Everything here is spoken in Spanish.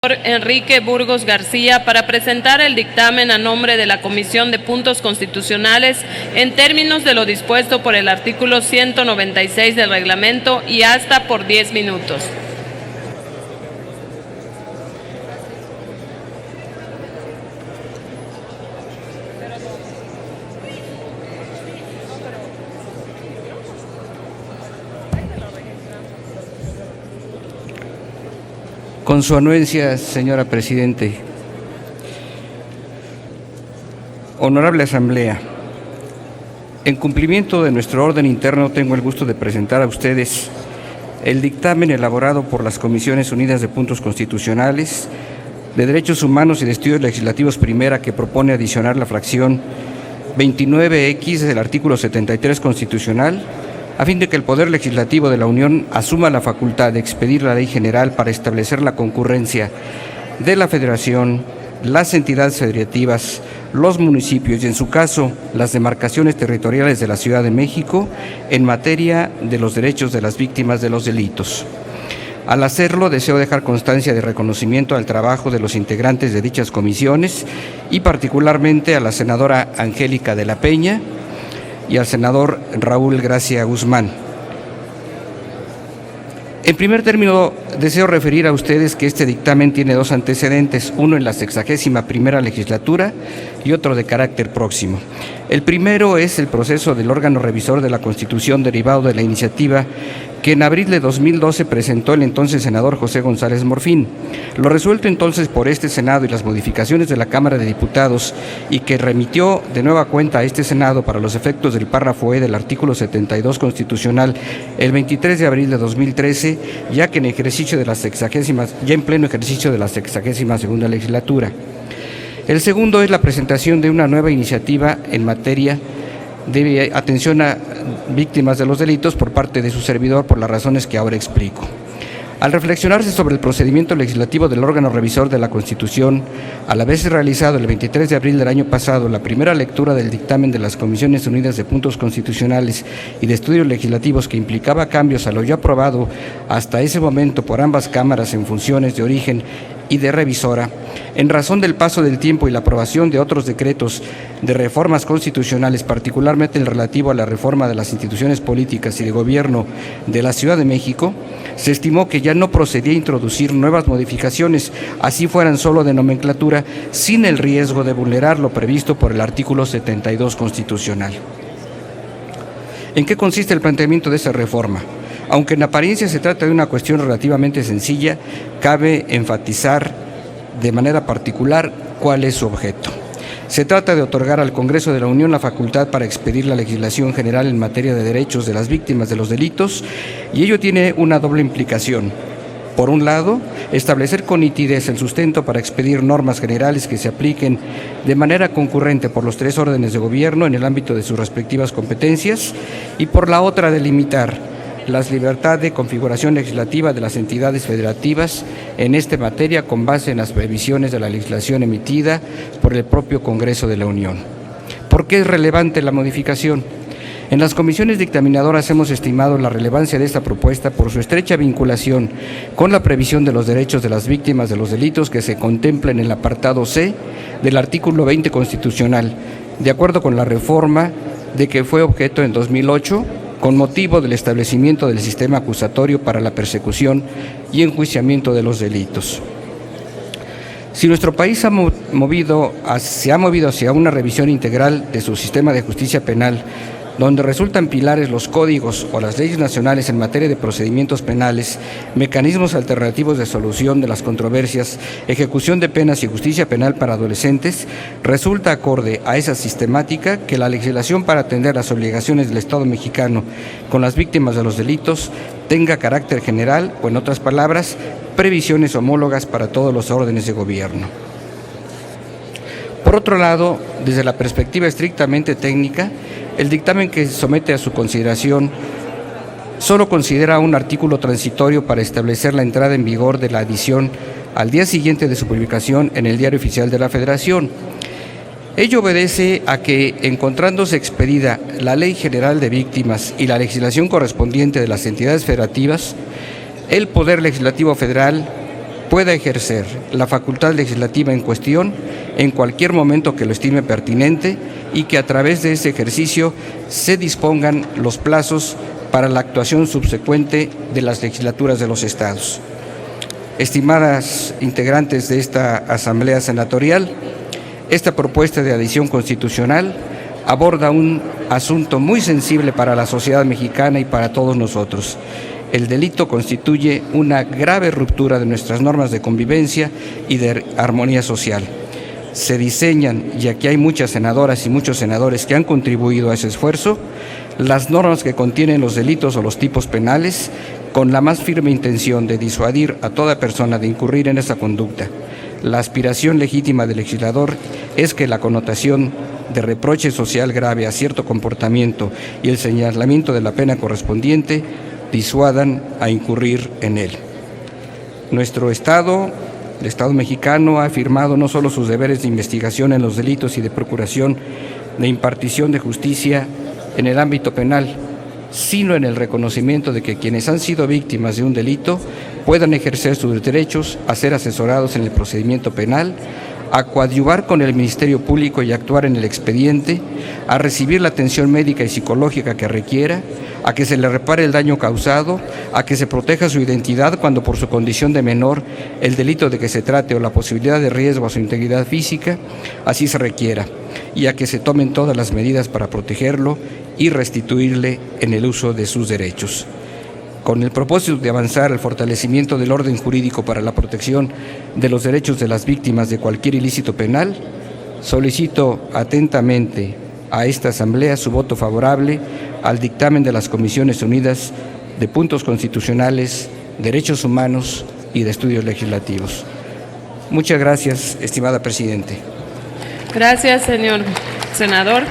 Enrique Burgos García para presentar el dictamen a nombre de la Comisión de Puntos Constitucionales en términos de lo dispuesto por el artículo 196 del reglamento y hasta por 10 minutos. Con su anuencia, señora Presidente. Honorable Asamblea, en cumplimiento de nuestro orden interno, tengo el gusto de presentar a ustedes el dictamen elaborado por las Comisiones Unidas de Puntos Constitucionales, de Derechos Humanos y de Estudios Legislativos Primera, que propone adicionar la fracción 29X del artículo 73 constitucional, a fin de que el Poder Legislativo de la Unión asuma la facultad de expedir la Ley General para establecer la concurrencia de la Federación, las entidades federativas, los municipios y, en su caso, las demarcaciones territoriales de la Ciudad de México en materia de los derechos de las víctimas de los delitos. Al hacerlo, deseo dejar constancia de reconocimiento al trabajo de los integrantes de dichas comisiones y particularmente a la senadora Angélica de la Peña y al senador Raúl Gracia Guzmán. En primer término, deseo referir a ustedes que este dictamen tiene dos antecedentes, uno en la 61ª legislatura y otro de carácter próximo. El primero es el proceso del órgano revisor de la Constitución derivado de la iniciativa que en abril de 2012 presentó el entonces senador José González Morfín. Lo resuelto entonces por este Senado y las modificaciones de la Cámara de Diputados y que remitió de nueva cuenta a este Senado para los efectos del párrafo E del artículo 72 constitucional el 23 de abril de 2013, ya en pleno ejercicio de la 62ª legislatura. El segundo es la presentación de una nueva iniciativa en materia de atención a víctimas de los delitos por parte de su servidor, por las razones que ahora explico. Al reflexionarse sobre el procedimiento legislativo del órgano revisor de la Constitución, al haberse realizado el 23 de abril del año pasado la primera lectura del dictamen de las Comisiones Unidas de Puntos Constitucionales y de Estudios Legislativos que implicaba cambios a lo ya aprobado hasta ese momento por ambas cámaras en funciones de origen y de revisora, en razón del paso del tiempo y la aprobación de otros decretos de reformas constitucionales, particularmente el relativo a la reforma de las instituciones políticas y de gobierno de la Ciudad de México, se estimó que ya no procedía a introducir nuevas modificaciones, así fueran solo de nomenclatura, sin el riesgo de vulnerar lo previsto por el artículo 72 constitucional. ¿En qué consiste el planteamiento de esa reforma? Aunque en apariencia se trata de una cuestión relativamente sencilla, cabe enfatizar de manera particular cuál es su objeto. Se trata de otorgar al Congreso de la Unión la facultad para expedir la legislación general en materia de derechos de las víctimas de los delitos, y ello tiene una doble implicación. Por un lado, establecer con nitidez el sustento para expedir normas generales que se apliquen de manera concurrente por los tres órdenes de gobierno en el ámbito de sus respectivas competencias, y por la otra, delimitar las libertades de configuración legislativa de las entidades federativas en esta materia con base en las previsiones de la legislación emitida por el propio Congreso de la Unión. ¿Por qué es relevante la modificación? En las comisiones dictaminadoras hemos estimado la relevancia de esta propuesta por su estrecha vinculación con la previsión de los derechos de las víctimas de los delitos que se contempla en el apartado C del artículo 20 constitucional, de acuerdo con la reforma de que fue objeto en 2008, con motivo del establecimiento del sistema acusatorio para la persecución y enjuiciamiento de los delitos. Si nuestro país se ha movido hacia una revisión integral de su sistema de justicia penal, donde resultan pilares los códigos o las leyes nacionales en materia de procedimientos penales, mecanismos alternativos de solución de las controversias, ejecución de penas y justicia penal para adolescentes, resulta acorde a esa sistemática que la legislación para atender las obligaciones del Estado mexicano con las víctimas de los delitos tenga carácter general o, en otras palabras, previsiones homólogas para todos los órdenes de gobierno. Por otro lado, desde la perspectiva estrictamente técnica, el dictamen que se somete a su consideración solo considera un artículo transitorio para establecer la entrada en vigor de la adición al día siguiente de su publicación en el Diario Oficial de la Federación. Ello obedece a que, encontrándose expedida la Ley General de Víctimas y la legislación correspondiente de las entidades federativas, el Poder Legislativo Federal pueda ejercer la facultad legislativa en cuestión en cualquier momento que lo estime pertinente y que a través de ese ejercicio se dispongan los plazos para la actuación subsecuente de las legislaturas de los estados. Estimadas integrantes de esta Asamblea Senatorial, esta propuesta de adición constitucional aborda un asunto muy sensible para la sociedad mexicana y para todos nosotros. El delito constituye una grave ruptura de nuestras normas de convivencia y de armonía social. Se diseñan, y aquí hay muchas senadoras y muchos senadores que han contribuido a ese esfuerzo, las normas que contienen los delitos o los tipos penales con la más firme intención de disuadir a toda persona de incurrir en esa conducta. La aspiración legítima del legislador es que la connotación de reproche social grave a cierto comportamiento y el señalamiento de la pena correspondiente disuadan a incurrir en él. Nuestro Estado, el Estado mexicano, ha afirmado no solo sus deberes de investigación en los delitos y de procuración de impartición de justicia en el ámbito penal, sino en el reconocimiento de que quienes han sido víctimas de un delito puedan ejercer sus derechos a ser asesorados en el procedimiento penal, a coadyuvar con el Ministerio Público y actuar en el expediente, a recibir la atención médica y psicológica que requiera, a que se le repare el daño causado, a que se proteja su identidad cuando por su condición de menor el delito de que se trate o la posibilidad de riesgo a su integridad física así se requiera, y a que se tomen todas las medidas para protegerlo y restituirle en el uso de sus derechos. Con el propósito de avanzar al fortalecimiento del orden jurídico para la protección de los derechos de las víctimas de cualquier ilícito penal, solicito atentamente a esta Asamblea su voto favorable al dictamen de las Comisiones Unidas de Puntos Constitucionales, Derechos Humanos y de Estudios Legislativos. Muchas gracias, estimada Presidente. Gracias, señor senador.